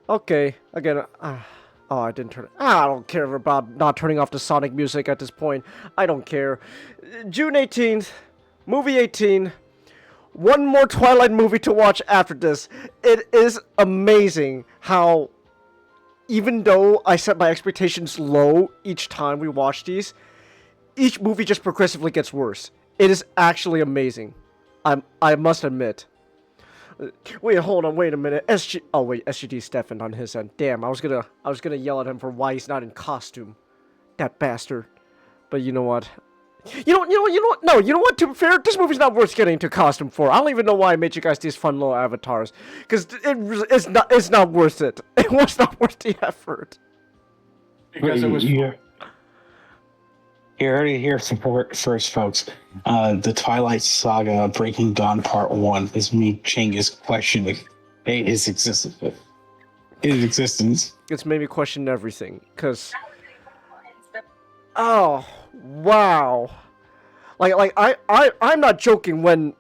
Okay, again, oh, I didn't turn. I don't care about not turning off the Sonic music at this point. I don't care. June 18th, movie 18. One more Twilight movie to watch after this. It is amazing how, even though I set my expectations low each time we watch these, each movie just progressively gets worse. It is actually amazing. I must admit. Wait, hold on, wait a minute. Oh wait, SGD Stefan on his end. Damn, I was gonna yell at him for why he's not in costume. That bastard. But you know what? You know what? No, you know what? To be fair, this movie's not worth getting into costume for. I don't even know why I made you guys these fun little avatars, because it's not worth it. It was not worth the effort. Because it was. You heard it here first, folks. The Twilight Saga Breaking Dawn Part 1 is me, Chinggis, questioning his existence. His existence. It's made me question everything, because... Oh, wow. I'm not joking when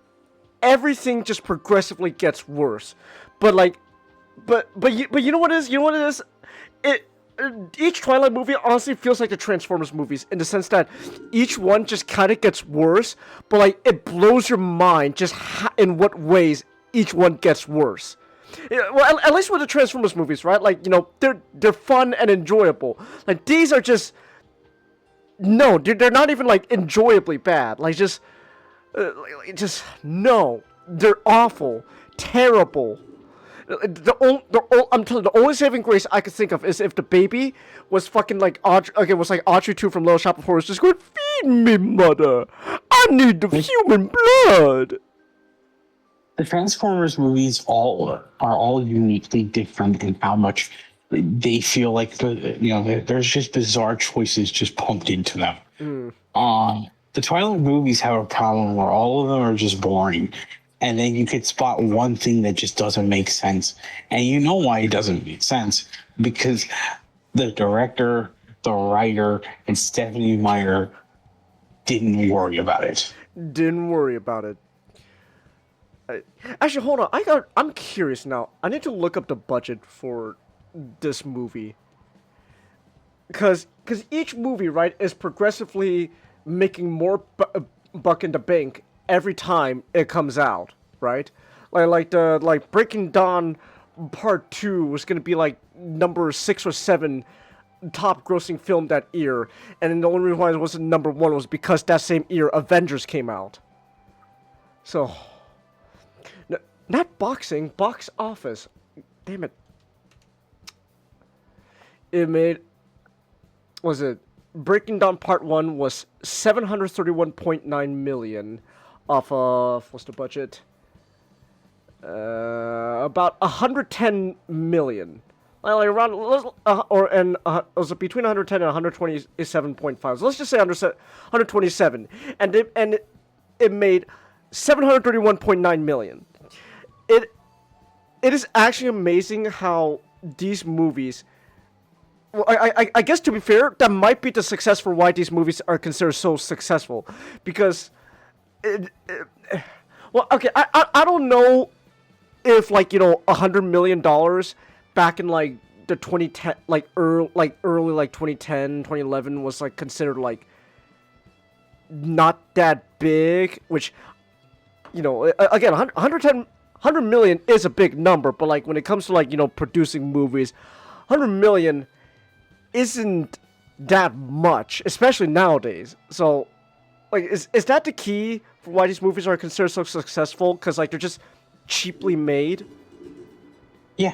everything just progressively gets worse. But you know what it is? You know what it is? Each Twilight movie honestly feels like the Transformers movies in the sense that each one just kind of gets worse, but like it blows your mind just in what ways each one gets worse. Yeah, well, at least with the Transformers movies, right? Like, you know, they're fun and enjoyable. Like these are just they're not even like enjoyably bad. Like just no, they're awful, terrible. I'm telling you, the only saving grace I could think of is if the baby was fucking like Audrey 2 from Little Shop of Horrors, just going, "Feed me, mother. I need the human blood." The Transformers movies are all uniquely different in how much they feel like there's just bizarre choices just pumped into them. The Twilight movies have a problem where all of them are just boring. And then you could spot one thing that just doesn't make sense. And you know why it doesn't make sense. Because the director, the writer, and Stephanie Meyer didn't worry about it. Didn't worry about it. Actually, hold on. I'm curious now. I need to look up the budget for this movie. Because each movie, right, is progressively making more buck in the bank every time it comes out, right? Like Breaking Dawn Part 2 was gonna be like number 6 or 7 top grossing film that year, and then the only reason why it wasn't number 1 was because that same year Avengers came out. So, not boxing, box office. Damn it. It made, was it, Breaking Dawn Part 1 was 731.9 million. Off of, what's the budget? About 110 million. Like around, it was between 110 and 127.5. So let's just say 127. And it made 731.9 million. It is actually amazing how these movies... Well, I guess to be fair, that might be the success for why these movies are considered so successful. Because... well, okay, I don't know if, like, you know, $100 million back in, like, the 2010, early, like, 2010, 2011 was, like, considered, like, not that big, which, you know, again, 100 million is a big number, but, like, when it comes to, like, you know, producing movies, 100 million isn't that much, especially nowadays, so... Like, is that the key for why these movies are considered so successful? Because, like, they're just cheaply made? Yeah.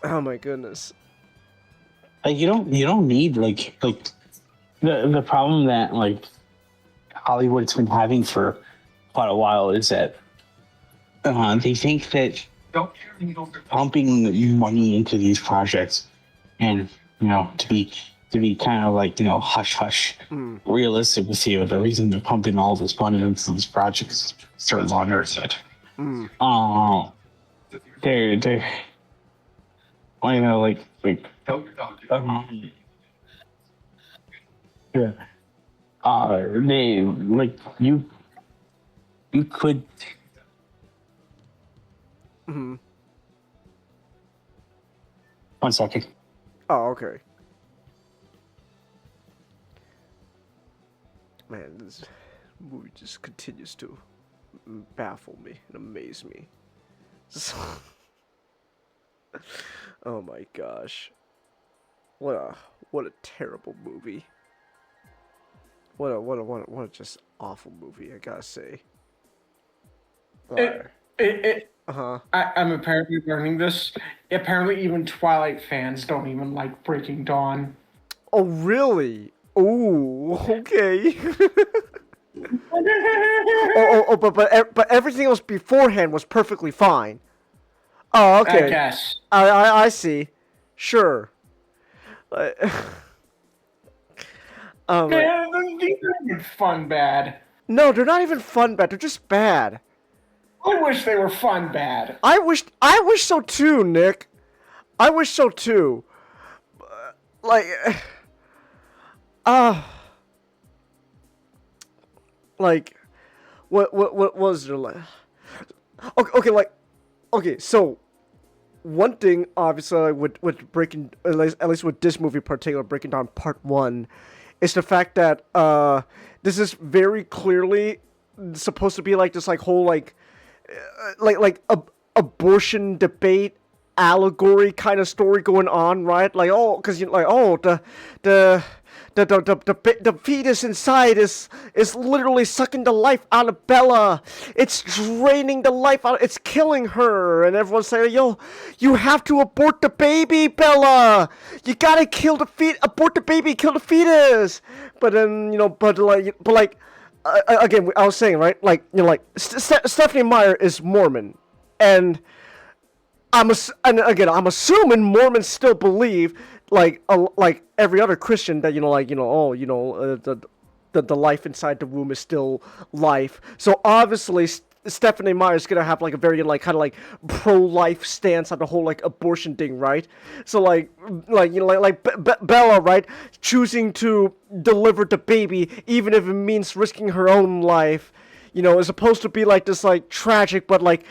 Oh my goodness. Like, you don't need, like the problem that, like, Hollywood's been having for quite a while is that they think that pumping money into these projects and, you know, to be kind of like, you know, hush hush, realistic with you. The reason they're pumping all this money into these projects, certain lawyers said, they're, well, you know, like, yeah, they like you could. 1 second. Oh, okay. Man, this movie just continues to baffle me and amaze me. Oh my gosh. What a terrible movie. What a just awful movie, I gotta say. I'm apparently learning this. Apparently, even Twilight fans don't even like Breaking Dawn. Oh really? Oh, okay. but everything else beforehand was perfectly fine. Oh, okay. I guess. I see. Sure. Man, these are even fun bad. No, they're not even fun bad. They're just bad. I wish they were fun bad. I wish so too, Nick. I wish so too. Like, like, what was there like? Okay, so one thing, obviously, like, with breaking, at least with this movie in particular, Breaking Down Part 1, is the fact that this is very clearly supposed to be like this like whole like abortion debate allegory kind of story going on, right? Like, oh, because you like, oh, the fetus inside is literally sucking the life out of Bella. It's draining the life out. It's killing her, and everyone's saying, "Yo, you have to abort the baby, Bella. You gotta kill the abort the baby, kill the fetus." But then again, I was saying, right? Like, you know, like Stephanie Meyer is Mormon, and I'm assuming Mormons still believe, like every other Christian, that the life inside the womb is still life. So obviously Stephanie Meyer is gonna have like a very like kind of like pro-life stance on the whole like abortion thing, right? So Bella, right, choosing to deliver the baby even if it means risking her own life. You know, is supposed to be like this, like, tragic, but like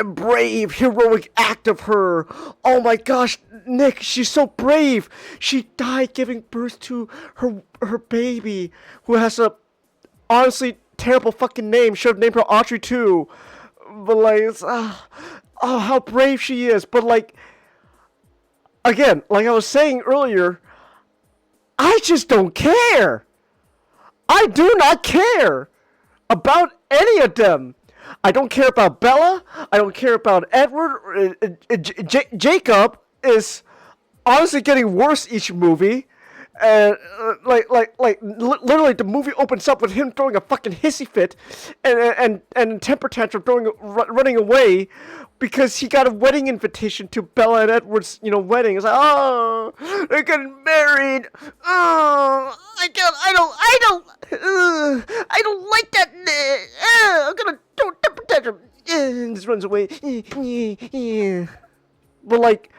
brave, heroic act of her. Oh my gosh, Nick, she's so brave. She died giving birth to her baby, who has a honestly terrible fucking name. Should have named her Audrey too. But like, oh, how brave she is. But like, again, like I was saying earlier, I just don't care. I do not care about any of them. I don't care about Bella. I don't care about Edward. Jacob is honestly getting worse each movie. And literally, the movie opens up with him throwing a fucking hissy fit, and temper tantrum, running away, because he got a wedding invitation to Bella and Edward's, wedding. It's like, oh, they're getting married. Oh, I don't like that. I'm gonna throw a temper tantrum. And just runs away. But like,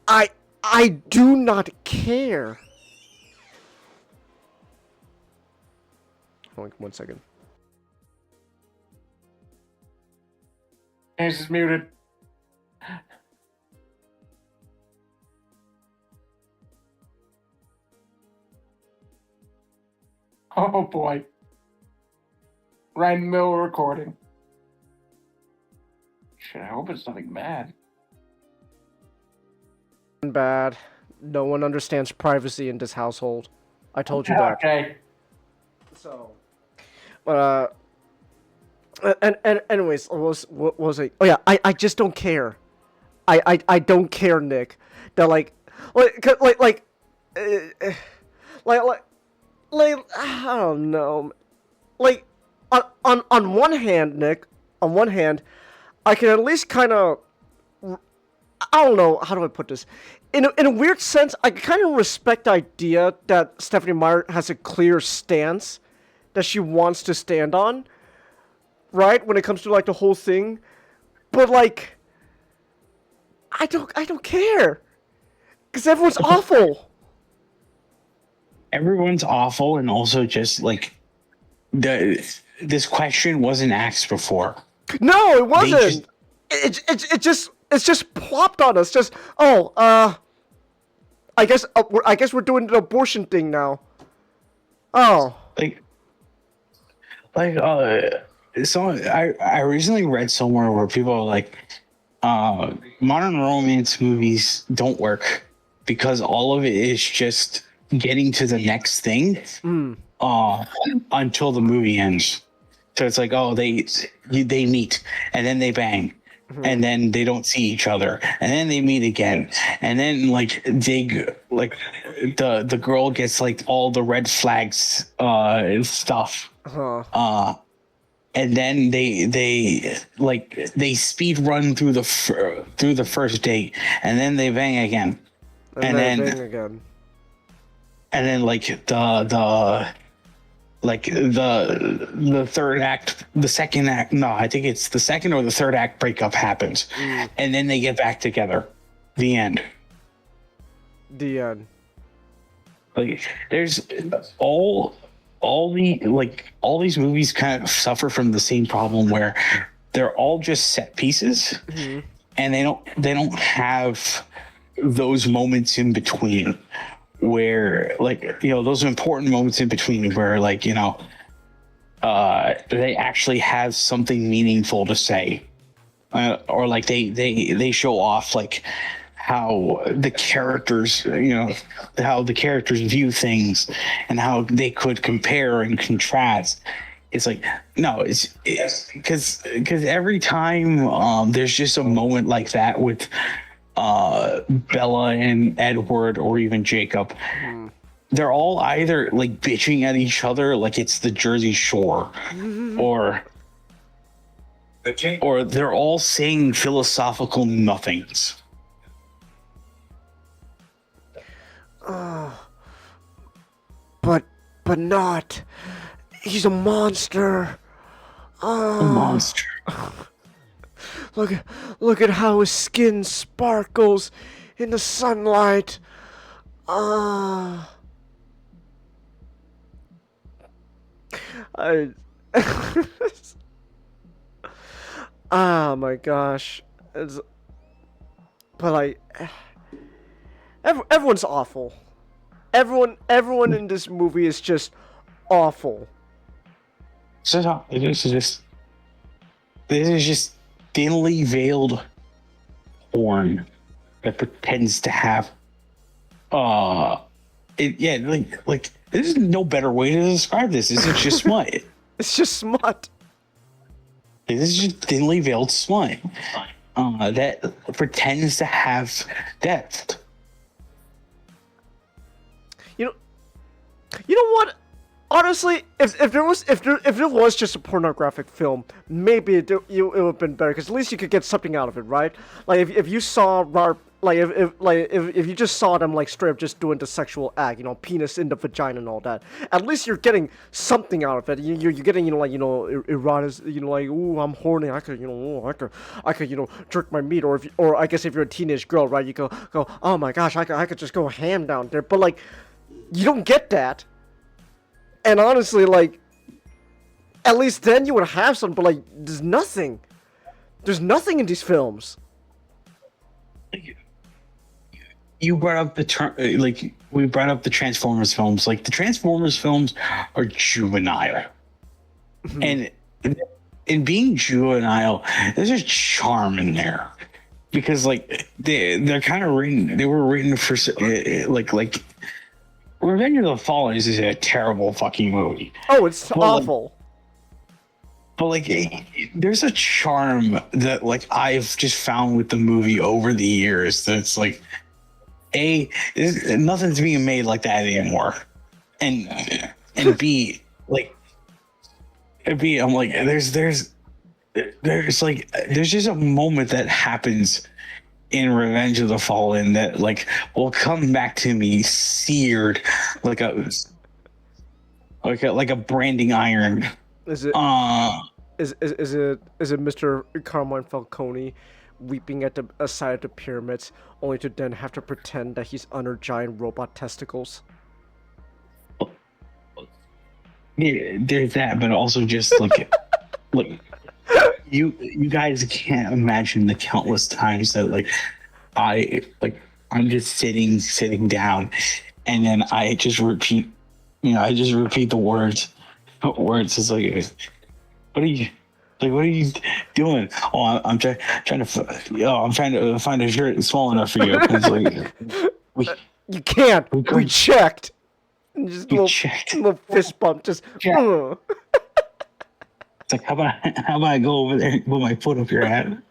I do not care. Hold on 1 second. Hands is muted. Oh boy. Right in the middle of recording. Shit, I hope it's nothing bad. Bad. No one understands privacy in this household. I told you that. Okay. So, and anyways, what was it? Oh yeah, I just don't care. I don't care, Nick. That like I don't know. Like on one hand, Nick, on one hand, I can at least kind of, I don't know, how do I put this? In a weird sense, I kind of respect the idea that Stephanie Meyer has a clear stance that she wants to stand on, right? When it comes to like the whole thing, but like, I don't care, because everyone's awful. Everyone's awful, and also just like this question wasn't asked before. No, it wasn't. It just it's just plopped on us. Just I guess we're doing the abortion thing now. Oh. Like so I recently read somewhere where people are like, modern romance movies don't work because all of it is just getting to the next thing until the movie ends. So it's like, oh, they meet and then they bang. And then they don't see each other, and then they meet again, and then like the girl gets like all the red flags and stuff, and then they speed run through the first date, and then they bang again, and then bang again, and then like the third act, the second act, no, I think it's the second or the third act breakup happens, and then they get back together. The end. The end. Like there's all these movies kind of suffer from the same problem where they're all just set pieces, and they don't have those moments in between where, like, you know, those important moments in between where, like, you know, they actually have something meaningful to say, or like they show off like how the characters, you know, how the characters view things and how they could compare and contrast. It's like, no, it's because every time there's just a moment like that with Bella and Edward or even Jacob, they're all either like bitching at each other like it's the Jersey Shore, or they're all saying philosophical nothings. But not. He's a monster. A monster. Look at how his skin sparkles in the sunlight. I my gosh. But like everyone's awful. Everyone in this movie is just awful. So this is just thinly veiled porn that pretends to have like there's no better way to describe this. This is just smut. It's just smut. This is just thinly veiled smut that pretends to have depth. You know what? Honestly, if there was just a pornographic film, maybe it would have been better, because at least you could get something out of it, right? Like if you saw if you just saw them like straight up just doing the sexual act, you know, penis in the vagina and all that, at least you're getting something out of it. You're getting, you know, like, you know, erotic, you know, like, ooh, I'm horny, I could, you know, I could, you know, jerk my meat, or I guess if you're a teenage girl, right, you go, oh my gosh, I could just go ham down there, but like, you don't get that. And honestly, like, at least then you would have some, but like, there's nothing. There's nothing in these films. You brought up the term, like, we brought up the Transformers films. Like, the Transformers films are juvenile. And in being juvenile, there's a charm in there. Because, like, they're kind of written, they were written for, like, Revenge of the Fallen is a terrible fucking movie. Oh, it's awful. But like, there's a charm that like I've just found with the movie over the years. That's like, nothing's being made like that anymore, and B, like, B, I'm like, there's just a moment that happens in Revenge of the Fallen that like will come back to me seared like a branding iron. Is it is it Mr. Carmine Falcone weeping at the side of the pyramids, only to then have to pretend that he's under giant robot testicles? Yeah, there's that, but also just like like you guys can't imagine the countless times that I'm just sitting down, and then I just repeat, I just repeat the words. It's like, what are you? Like, what are you doing? Oh, I'm trying to find a shirt small enough for you. It's like, you can't. We checked. And just checked. Little fist bump. Just. It's like, how about I go over there and put my foot up your head?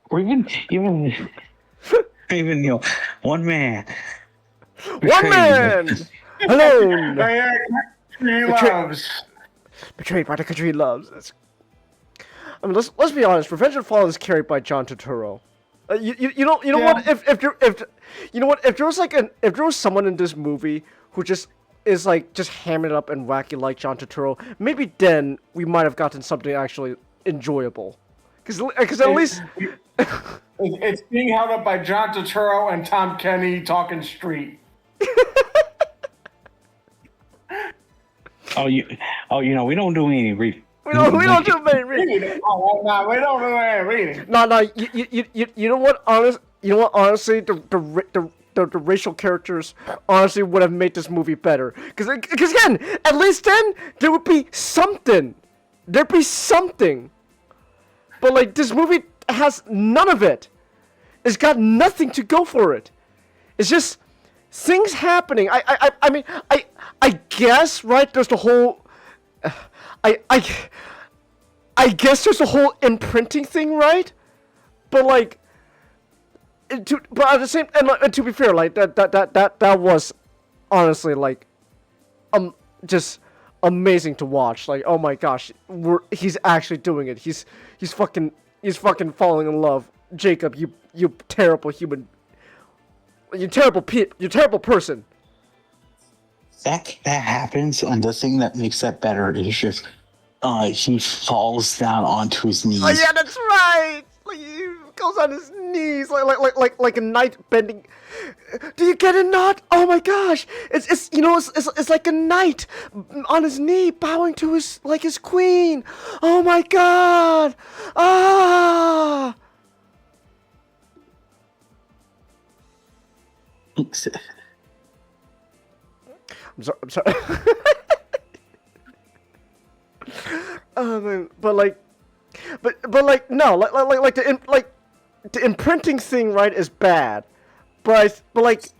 Or even one man. One man alone. Loves. Betrayed by the country he loves. I mean, let's be honest. Revenge of the Fallen is carried by John Turturro. You know what? If there was someone in this movie who just is like just hamming it up and wacky like John Turturro, maybe then we might have gotten something actually enjoyable. Because at least it's being held up by John Turturro and Tom Kenny talking street. We don't do any reading. We don't do many reading. Oh, no, we don't do any reading. No. You know what? Honestly, the racial characters honestly would have made this movie better. Because again, at least then there would be something. There'd be something. But like this movie has none of it. It's got nothing to go for it. It's just things happening. I mean, I guess, right? There's the whole. I guess there's the whole imprinting thing, right? But like, but at the same, and to be fair, like that was honestly like, just amazing to watch. Like, oh my gosh, he's actually doing it. He's fucking falling in love. Jacob, you terrible human. You terrible person. That happens, and the thing that makes that better is just he falls down onto his knees. Oh yeah, that's right. Like he goes on his knees, like a knight bending. Do you get it, not? Oh my gosh, it's like a knight on his knee bowing to his queen. Oh my god. Ah. I'm sorry. But no, the imprinting thing, right, is bad. But at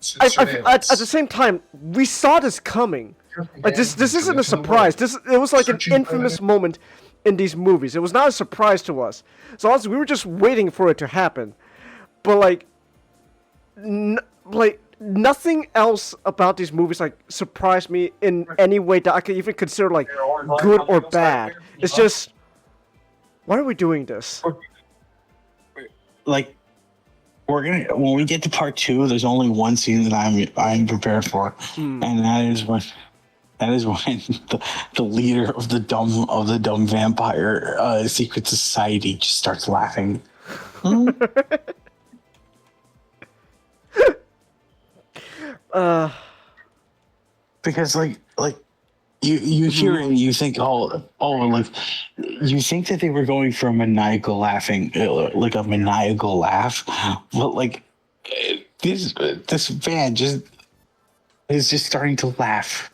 the same time, we saw this coming. Like this isn't a surprise. It was like an infamous moment in these movies. It was not a surprise to us. So honestly, we were just waiting for it to happen. But nothing else about these movies surprised me in any way that I could even consider good or bad. It's just, why are we doing this? When we get to part 2, there's only one scene that I'm prepared for, and that is when the leader of the dumb vampire secret society just starts laughing. Because you hear it and you think you think that they were going for a maniacal laughing, like a maniacal laugh, but this van is just starting to laugh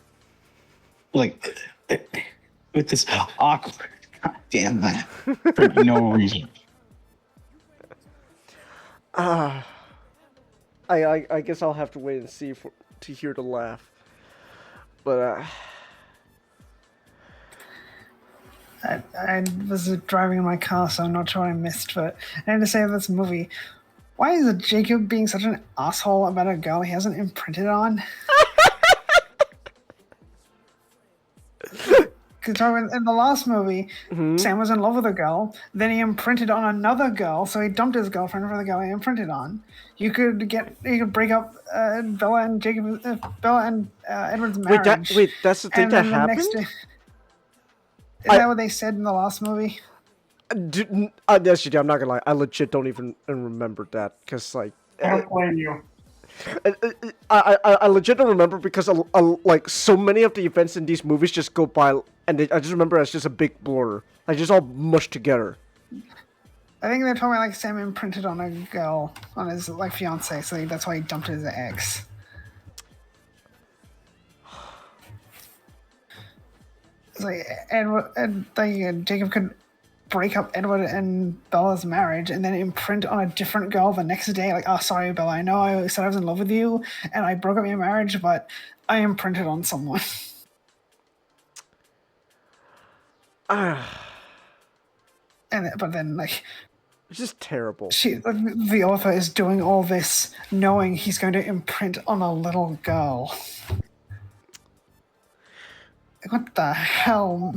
with this awkward goddamn laugh for no reason. I guess I'll have to wait and see to hear the laugh. But I was driving in my car, so I'm not sure what I missed. But I had to say this movie. Why is Jacob being such an asshole about a girl he hasn't imprinted on? Because in the last movie, Sam was in love with a girl. Then he imprinted on another girl, so he dumped his girlfriend for the girl he imprinted on. You could break up Bella and Edward's marriage. Wait, that's the thing that happened? Is that what they said in the last movie? Yes, you do. I'm not gonna lie. I legit don't even remember that because I don't blame you. I legit don't remember because like so many of the events in these movies just go by, and I just remember as just a big blur, like just all mushed together. I think they're talking about like Sam imprinted on a girl, on his like fiance, so that's why he dumped his ex. It's like Edward and like Jacob could break up Edward and Bella's marriage and then imprint on a different girl the next day. Like, oh, sorry, Bella, I know I said I was in love with you and I broke up your marriage, but I imprinted on someone. But then, like, It's just terrible. The author is doing all this knowing he's going to imprint on a little girl. What the hell?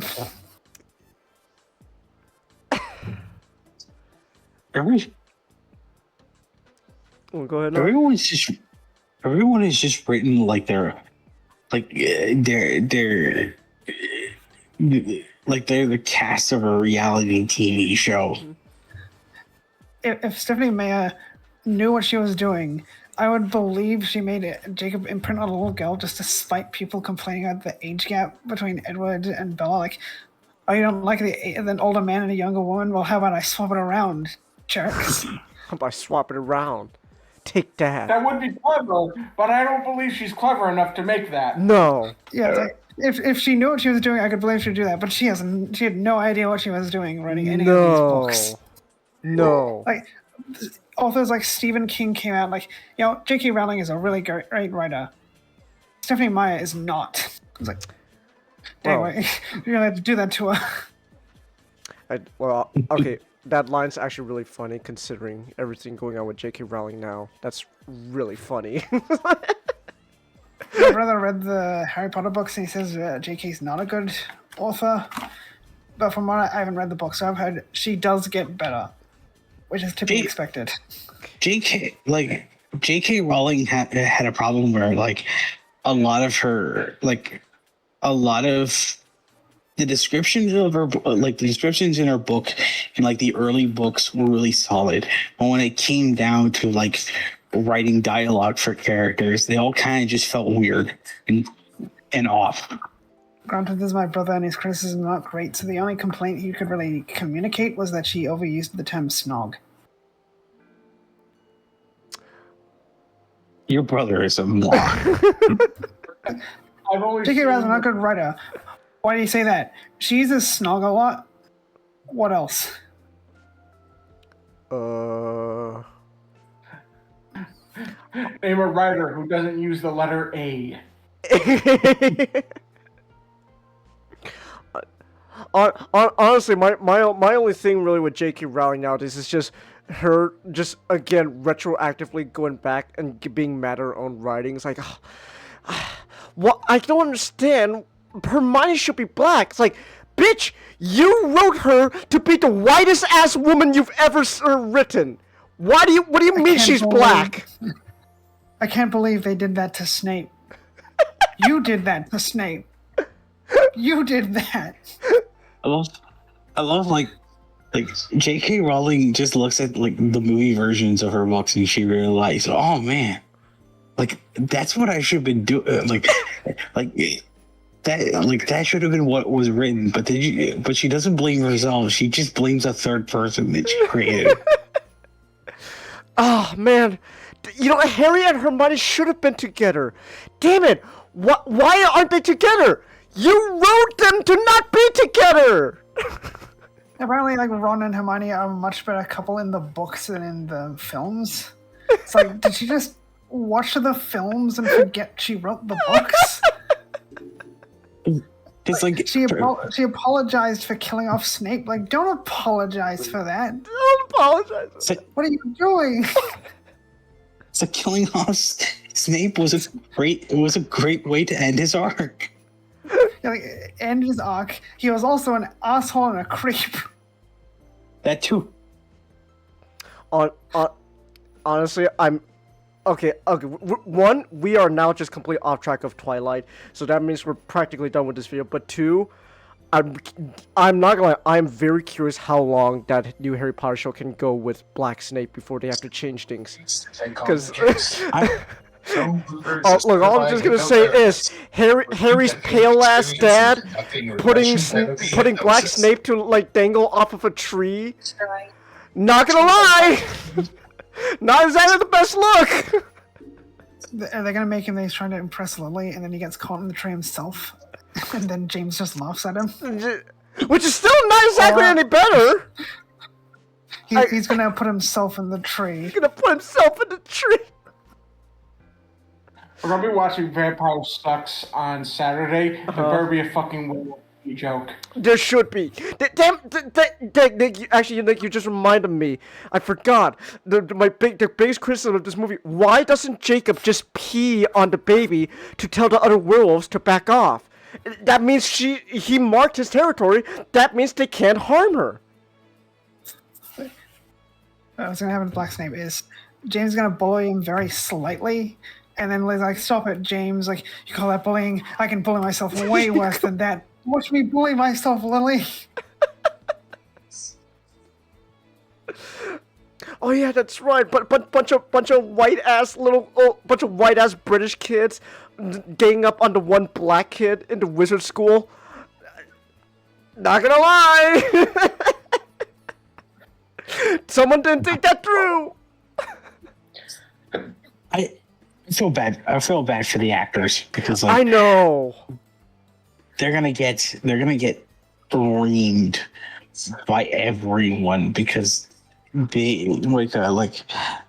Oh, go ahead. No. Everyone is just written like they're the cast of a reality TV show. If Stephanie Meyer knew what she was doing, I would believe she made Jacob imprint on a little girl just to spite people complaining about the age gap between Edward and Bella. Like, oh, you don't like an older man and a younger woman? Well, how about I swap it around, jerks? How about I swap it around? Take that. That would be clever, but I don't believe she's clever enough to make that. No. Yeah, like, if she knew what she was doing, I could believe she'd do that. But she hasn't. She had no idea what she was doing writing any of these books. No. Like, authors like Stephen King came out like, J.K. Rowling is a really great writer. Stephanie Meyer is not. I was like, anyway, you're gonna have to do that to her. Okay, that line's actually really funny considering everything going on with J.K. Rowling now. That's really funny. My brother read the Harry Potter books and he says J.K.'s not a good author. But from what I haven't read the book, so I've heard she does get better, which is to be expected. J.K. Rowling had a problem where like a lot of the descriptions of her, like the descriptions in her book and like the early books were really solid, but when it came down to like writing dialogue for characters, they all kind of just felt weird and off. Granted, this is my brother and his criticism not great, so the only complaint he could really communicate was that she overused the term snog. Your brother is a moron. J.K. Rowling's not a good writer. Why do you say that? She uses snog a lot. What else? Name a writer who doesn't use the letter A. Honestly, my only thing really with J.K. Rowling nowadays is just her just again retroactively going back and being mad at her own writing. It's like, what? I don't understand. Hermione should be black. It's like, bitch, you wrote her to be the whitest ass woman you've ever written. What do you mean she's black? I can't believe they did that to Snape. You did that to Snape. You did that. I love like J.K. Rowling just looks at like the movie versions of her books and she realizes, oh man, like that's what I should have been doing. That should have been what was written. But she doesn't blame herself. She just blames a third person that she created. Oh man, Harry and Hermione should have been together. Damn it! Why aren't they together? You wrote them to not be together. Apparently, like Ron and Hermione are a much better couple in the books than in the films. It's like, did she just watch the films and forget she wrote the books? It's like she apologized for killing off Snape. Like, don't apologize for that. Don't apologize. What are you doing? So killing off Snape was a great way to end his arc. End his arc. He was also an asshole and a creep. That too. Honestly, I'm okay. One, we are now just completely off track of Twilight, so that means we're practically done with this video. But two, I'm not gonna lie, I'm very curious how long that new Harry Potter show can go with Black Snape before they have to change things. Because Oh, look, all I'm just gonna say is Harry's pale ass dad putting Black Snape to like dangle off of a tree. Not gonna lie, not exactly the best look. Are they gonna make him that he's trying to impress Lily, and then he gets caught in the tree himself, and then James just laughs at him? Which is still not exactly any better. He's gonna put himself in the tree. He's gonna put himself in the tree. We're gonna be watching Vampire Sucks on Saturday. There better be a fucking werewolf joke. There should be. Damn, Nick, actually, Nick, you just reminded me. I forgot. The biggest criticism of this movie. Why doesn't Jacob just pee on the baby to tell the other werewolves to back off? That means he marked his territory. That means they can't harm her. What's gonna happen with Black Snape is James is gonna bully him very slightly, and then Lily's like, "Stop it, James! Like, you call that bullying? I can bully myself way worse than that. Watch me bully myself, Lily." Oh yeah, that's right. But bunch of white ass British kids ganging up on the one black kid in the wizard school. Not gonna lie. Someone didn't think that through. I feel bad. I feel bad for the actors because like, I know they're gonna get reamed by everyone because they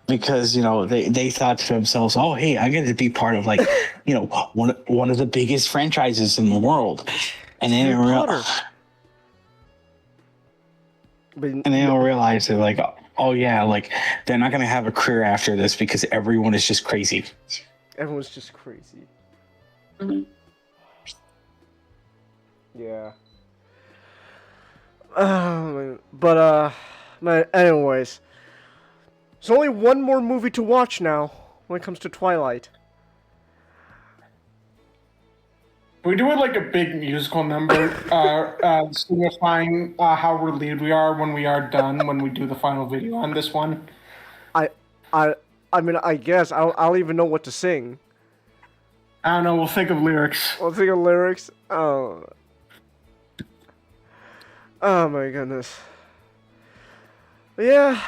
because you know they thought to themselves, oh hey, I get to be part of like you know one of the biggest franchises in the world, and then they don't realize they're like, oh yeah, like they're not gonna have a career after this because everyone is just crazy. Everyone's just crazy. Yeah. But anyways, there's only one more movie to watch now when it comes to Twilight. We do it like a big musical number, signifying how relieved we are when we are done when we do the final video on this one. I mean, I guess I'll even know what to sing. I don't know. We'll think of lyrics. We'll think of lyrics. Oh my goodness. Yeah.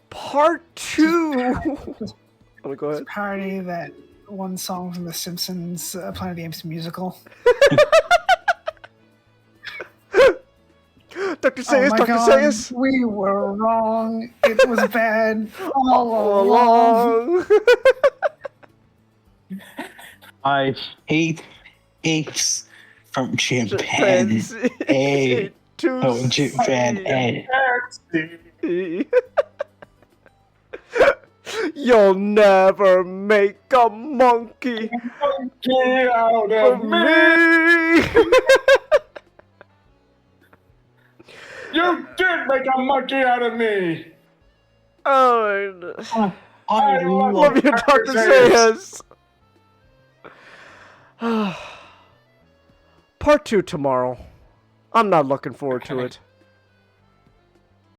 Part 2. Let me go ahead. Parody that one song from The Simpsons, Planet of the Apes musical. Dr. Sayers, oh Dr. Sayers. We were wrong. It was bad all along. I hate apes from Japan. Japan. You'll never make a monkey out of me. You did make a monkey out of me. Oh, I love you, Dr. Sayers. Part 2 tomorrow. I'm not looking forward to it.